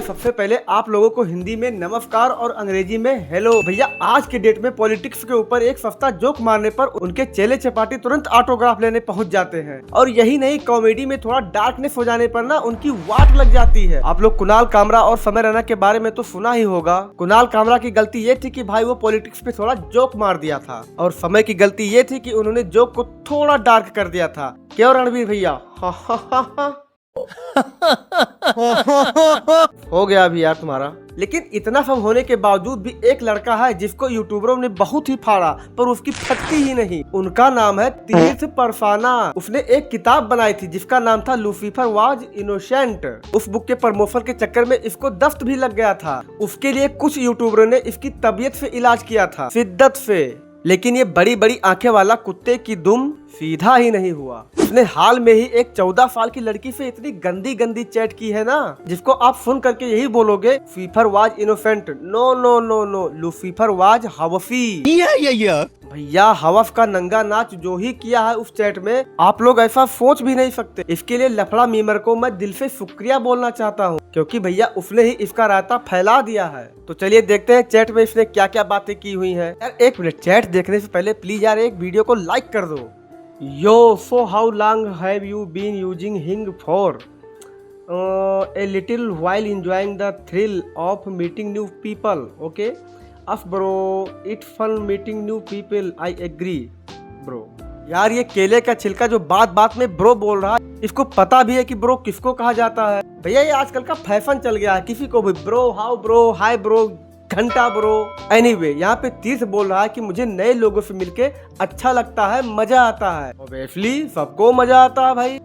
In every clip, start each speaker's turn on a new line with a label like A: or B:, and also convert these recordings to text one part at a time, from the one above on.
A: भैया सबसे पहले आप लोगों को हिंदी में नमस्कार और अंग्रेजी में हेलो। भैया आज के डेट में पॉलिटिक्स के ऊपर एक सस्ता जोक मारने पर उनके चेले चपाटी तुरंत ऑटोग्राफ लेने पहुंच जाते हैं। और यही नहीं, कॉमेडी में थोड़ा डार्कनेस हो जाने पर ना उनकी वाट लग जाती है। आप लोग कुणाल कामरा और समय रैना के बारे में तो सुना ही होगा। कुणाल कामरा की गलती ये थी कि भाई वो पॉलिटिक्स पे थोड़ा जोक मार दिया था, और समय की गलती ये थी कि उन्होंने जोक को थोड़ा डार्क कर दिया था। क्यों रणवीर भैया? हो गया अभी यार तुम्हारा। लेकिन इतना सब होने के बावजूद भी एक लड़का है जिसको यूट्यूबरों ने बहुत ही फाड़ा पर उसकी फटती ही नहीं। उनका नाम है तीर्थ परफाना। उसने एक किताब बनाई थी जिसका नाम था लूसीफर वाज इनोसेंट। उस बुक के प्रमोशन के चक्कर में इसको दस्त भी लग गया था। उसके लिए कुछ यूट्यूबरों ने इसकी तबीयत से इलाज किया था, शिद्दत से। लेकिन ये बड़ी बड़ी आंखें वाला कुत्ते की दुम सीधा ही नहीं हुआ। उसने हाल में ही एक 14 साल की लड़की से इतनी गंदी गंदी चैट की है ना, जिसको आप सुन करके यही बोलोगे Lucifer was innocent. No no no no, Lucifer was हवफी। भैया हवफ का नंगा नाच जो ही किया है उस चैट में, आप लोग ऐसा सोच भी नहीं सकते। इसके लिए लफड़ा मीमर को मैं दिल से शुक्रिया बोलना चाहता हूँ, क्योंकि भैया उसने ही इसका रायता फैला दिया है। तो चलिए देखते हैं चैट में इसने क्या क्या बातें की हुई हैं। यार एक मिनट, चैट देखने से पहले प्लीज यार एक वीडियो को लाइक कर दो। Yo, so how long have you been using hing for? A little while enjoying the thrill of meeting new people. Okay, of bro, it's fun meeting new people. I agree, bro. यार ये केले का छिलका जो बात बात में ब्रो बोल रहा है, इसको पता भी है कि ब्रो किसको कहा जाता है। भैया ये आजकल का फैशन चल गया है, किसी को भी bro, how bro, hi bro, घंटा ब्रो। एनीवे, यहाँ पे तीर्थ बोल रहा है कि मुझे नए लोगों से मिलके अच्छा लगता है, मजा आता है। ऑब्वियसली सबको मजा आता है भाई।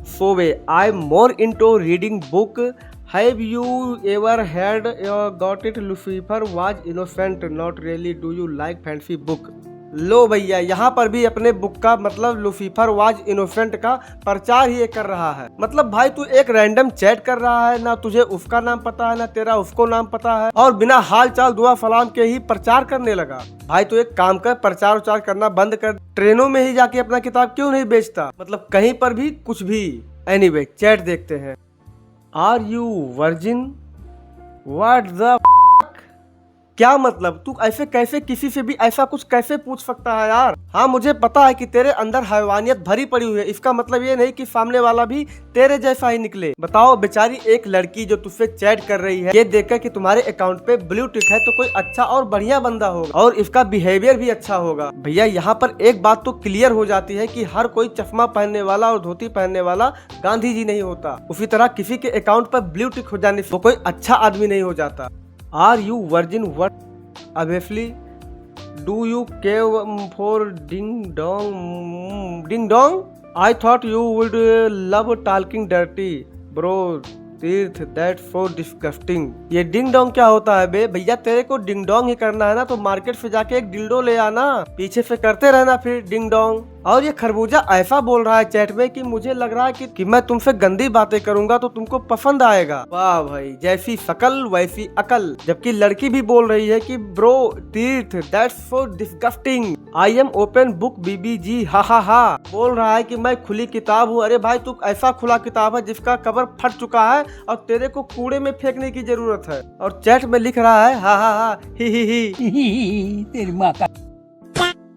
A: So I am more into reading book. Have you ever had got it? Lucifer was innocent. Not really. Do you like fancy book? लो भैया, यहाँ पर भी अपने बुक का मतलब लूसीफर वाज इनोसेंट का प्रचार ही कर रहा है। मतलब भाई तू एक रैंडम चैट कर रहा है, ना तुझे उसका नाम पता है ना तेरा उसको नाम पता है, और बिना हाल चाल दुआ सलाम के ही प्रचार करने लगा। भाई तू एक काम कर, प्रचार उचार करना बंद कर, ट्रेनों में ही जाके अपना किताब क्यों नहीं बेचता? मतलब कहीं पर भी कुछ भी। एनीवे, चैट देखते हैं। Are you virgin? What the क्या मतलब? तू ऐसे कैसे किसी से भी ऐसा कुछ कैसे पूछ सकता है यार? हाँ मुझे पता है कि तेरे अंदर हैवानियत भरी पड़ी हुई है, इसका मतलब ये नहीं कि सामने वाला भी तेरे जैसा ही निकले। बताओ बेचारी एक लड़की जो तुझसे चैट कर रही है, ये देखकर कि तुम्हारे अकाउंट पे ब्लू टिक है तो कोई अच्छा और बढ़िया बंदा होगा और इसका बिहेवियर भी अच्छा होगा। भैया यहाँ पर एक बात तो क्लियर हो जाती है कि हर कोई चश्मा पहनने वाला और धोती पहनने वाला गांधी जी नहीं होता। उसी तरह किसी के अकाउंट पर ब्लू टिक हो जाने से वो कोई अच्छा आदमी नहीं हो जाता। Are you virgin? What? Obviously. Do you care for ding dong? Ding dong? I thought you would love talking dirty, bro. तीर्थ, that's so disgusting. ये डिंग डोंग क्या होता है बे? भैया तेरे को डिंग डोंग ही करना है ना तो मार्केट से जाके एक डिल्डो ले आना, पीछे से करते रहना फिर डिंग डोंग। और ये खरबूजा ऐसा बोल रहा है चैट में कि मुझे लग रहा है कि मैं तुमसे गंदी बातें करूंगा तो तुमको पसंद आएगा। वाह भाई, जैसी शकल वैसी अकल। जबकि लड़की भी बोल रही है कि bro Tirth, that's so disgusting. I am open book BBG, हा हा हा। बोल रहा है कि मैं खुली किताब हूँ। अरे भाई तू ऐसा खुला किताब है जिसका कवर फट चुका है और तेरे को कूड़े में फेंकने की जरूरत है। और चैट में लिख रहा है हा हा हा, ही तेरी माँ का।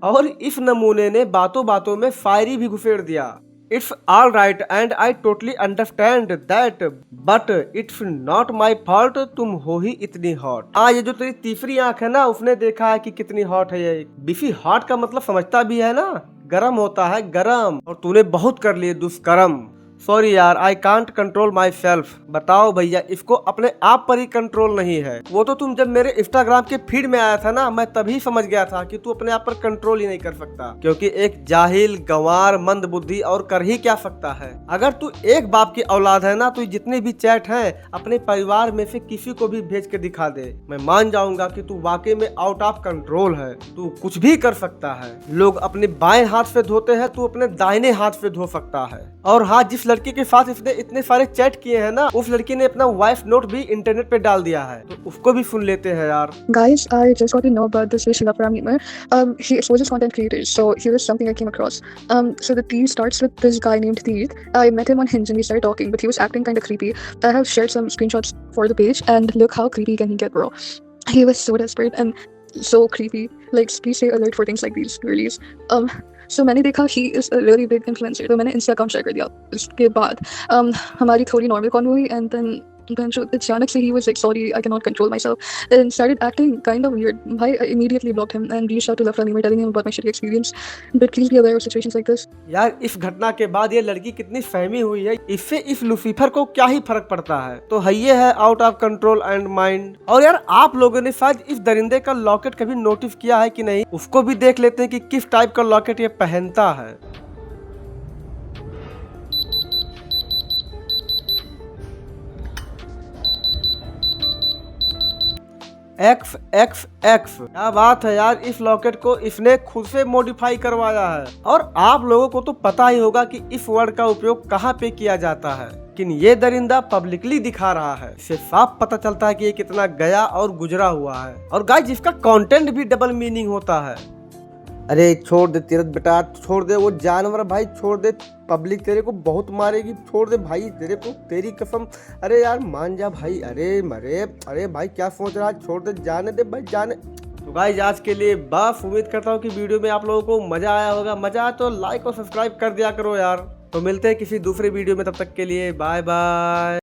A: और इस नमूने ने बातों बातों में शायरी भी घुसेड़ दिया। It's all right and I totally understand that, but it's not my fault. तुम हो ही इतनी हॉट। ये जो तेरी तीसरी आंख है ना, उसने देखा है कि कितनी हॉट है ये। बिफी हॉट का मतलब समझता भी है ना, गरम होता है गरम। और तूने बहुत कर लिए दुष्कर्म। सॉरी यार, I can't control my self. बताओ भैया, इसको अपने आप पर ही कंट्रोल नहीं है। वो तो तुम जब मेरे इंस्टाग्राम के फीड में आया था ना, मैं तभी समझ गया था कि तू अपने आप पर कंट्रोल ही नहीं कर सकता, क्योंकि एक जाहिल गंवार मंद बुद्धि और कर ही क्या सकता है। अगर तू एक बाप की औलाद है ना, तो जितने भी चैट हैं अपने परिवार में से किसी को भी भेज के दिखा दे, मैं मान जाऊंगा कि तू वाकई में आउट ऑफ कंट्रोल है। तू कुछ भी कर सकता है। लोग अपने बाएं हाथ से धोते हैं, तू अपने दाहिने हाथ से धो सकता है। और हाँ, जिस लड़की के साथ इसने इतने सारे चैट किए हैं ना, उस लड़की ने अपना वॉइस नोट भी इंटरनेट पे डाल दिया है, तो उसको भी सुन लेते हैं यार।
B: Guys, I just got to know about this Rishi Lapra memer. He exposes content creators, so here is something I came across. So the tea starts with this guy named Teeth. I met him on Hinge and we started talking, but he was acting kind of creepy. I have shared some screenshots for the page, and look how creepy can he get, bro. He was so desperate and so creepy. Like, please stay alert for things like these, girlies. So मैंने देखा he is a really big influencer, तो मैंने Insta account share कर दिया। उसके बाद हमारी थोड़ी नॉर्मल कॉन हुई, and then अचानक से he was like, sorry, I cannot control myself, and started acting kind of weird. I immediately blocked him and reached out to Lafra Nimer telling him about my shitty experience. But please be aware of situations like this.
A: यार इस घटना के बाद ये लड़की कितनी फहमी हुई है, इससे इस लूसीफर को क्या ही फर्क पड़ता है। तो ये है out of control and mind. और यार आप लोगों ने शायद इस दरिंदे का लॉकेट कभी नोटिस किया है कि नहीं, उसको भी देख लेते हैं कि किस टाइप का लॉकेट ये पहनता है। एक्स एक्स एक्स, क्या बात है यार, इस लॉकेट को इसने खुद से मॉडिफाई करवाया है। और आप लोगों को तो पता ही होगा कि इस वर्ड का उपयोग कहाँ पे किया जाता है, लेकिन ये दरिंदा पब्लिकली दिखा रहा है। इससे साफ पता चलता है कि ये कितना गया और गुजरा हुआ है। और गाइस इसका कंटेंट भी डबल मीनिंग होता है। अरे छोड़ दे तीरथ बेटा, छोड़ दे, वो जानवर भाई छोड़ दे, पब्लिक तेरे को बहुत मारेगी, छोड़ दे भाई, तेरे को तेरी कसम। अरे यार मान जा भाई, अरे भाई क्या सोच रहा है, छोड़ दे, जाने दे भाई, जाने। तो गाइस आज के लिए बस, उम्मीद करता हूँ कि वीडियो में आप लोगों को मजा आया होगा। मजा आया तो लाइक और सब्सक्राइब कर दिया करो यार। तो मिलते हैं किसी दूसरे वीडियो में, तब तक के लिए बाय बाय।